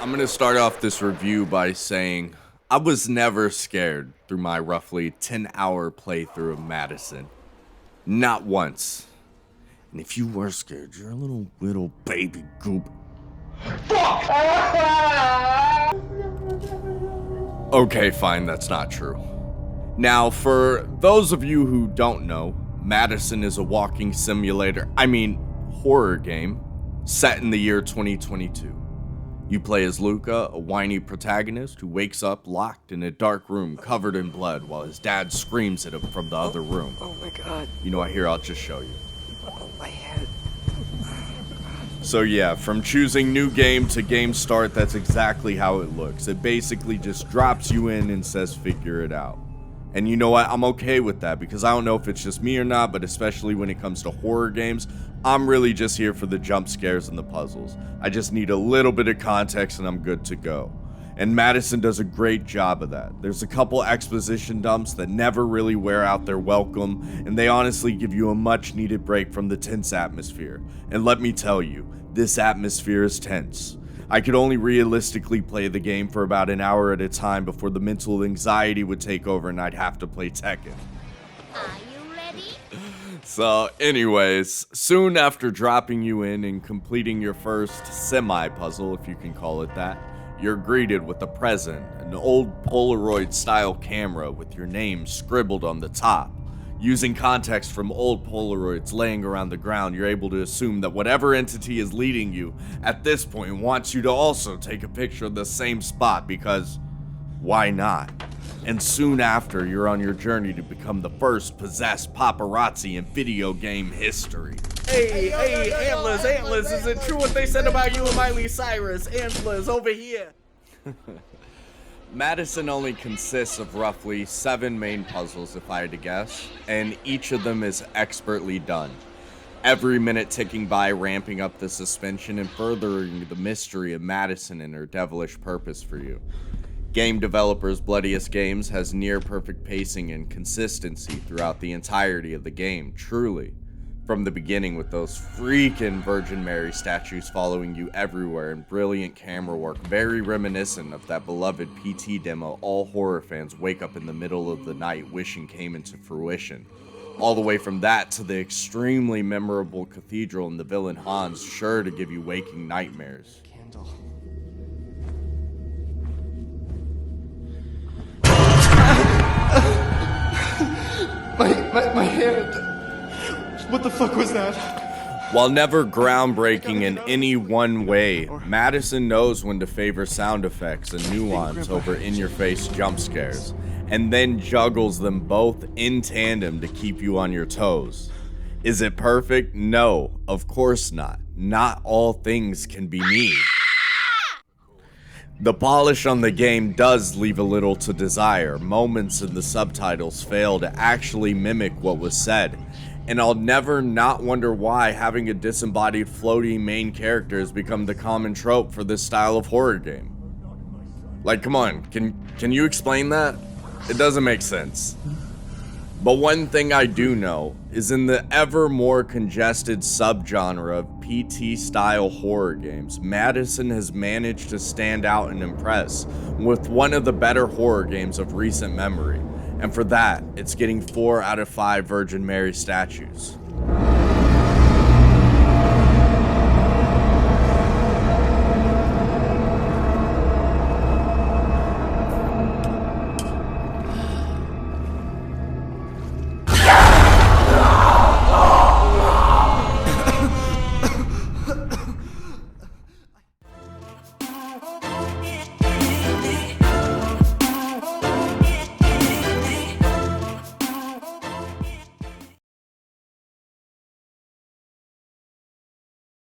I'm going to start off this review by saying I was never scared through my roughly 10-hour playthrough of MADiSON. Not once. And if you were scared, you're a little baby goop. Fuck! Okay, fine, that's not true. Now, for those of you who don't know, MADiSON is a walking simulator, horror game, set in the year 2022. You play as Luca, a whiny protagonist who wakes up locked in a dark room covered in blood while his dad screams at him from the other room. Oh my god. You know what, here, I'll just show you. Oh, my head. So yeah, from choosing new game to game start, that's exactly how it looks. It basically just drops you in and says figure it out. And you know what, I'm okay with that because I don't know if it's just me or not, but especially when it comes to horror games, I'm really just here for the jump scares and the puzzles. I just need a little bit of context and I'm good to go. And MADiSON does a great job of that. There's a couple exposition dumps that never really wear out their welcome, and they honestly give you a much needed break from the tense atmosphere. And let me tell you, this atmosphere is tense. I could only realistically play the game for about an hour at a time before the mental anxiety would take over and I'd have to play Tekken. Are you ready? So anyways, soon after dropping you in and completing your first semi-puzzle, if you can call it that, you're greeted with a present, an old Polaroid style camera with your name scribbled on the top. Using context from old Polaroids laying around the ground, you're able to assume that whatever entity is leading you at this point wants you to also take a picture of the same spot because why not? And soon after, you're on your journey to become the first possessed paparazzi in video game history. Hey, Antlers, is it true what they said about you and Miley Cyrus? Antlers, over here. MADiSON only consists of roughly 7 main puzzles, if I had to guess, and each of them is expertly done. Every minute ticking by ramping up the suspension and furthering the mystery of MADiSON and her devilish purpose for you. Game developers BLOODIOUS Games has near perfect pacing and consistency throughout the entirety of the game, truly. From the beginning with those freaking Virgin Mary statues following you everywhere and brilliant camera work, very reminiscent of that beloved PT demo all horror fans wake up in the middle of the night wishing came into fruition. All the way from that to the extremely memorable cathedral and the villain Hans, sure to give you waking nightmares. Candle. My hand. What the fuck was that? While never groundbreaking in any one way, MADiSON knows when to favor sound effects and nuance over in-your-face jump scares, and then juggles them both in tandem to keep you on your toes. Is it perfect? No, of course not. Not all things can be neat. The polish on the game does leave a little to desire. Moments in the subtitles fail to actually mimic what was said. And I'll never not wonder why having a disembodied floaty main character has become the common trope for this style of horror game. Like, come on, can you explain that? It doesn't make sense. But one thing I do know is in the ever more congested subgenre of PT-style horror games, MADiSON has managed to stand out and impress with one of the better horror games of recent memory. And for that, it's getting 4 out of 5 Virgin Mary statues.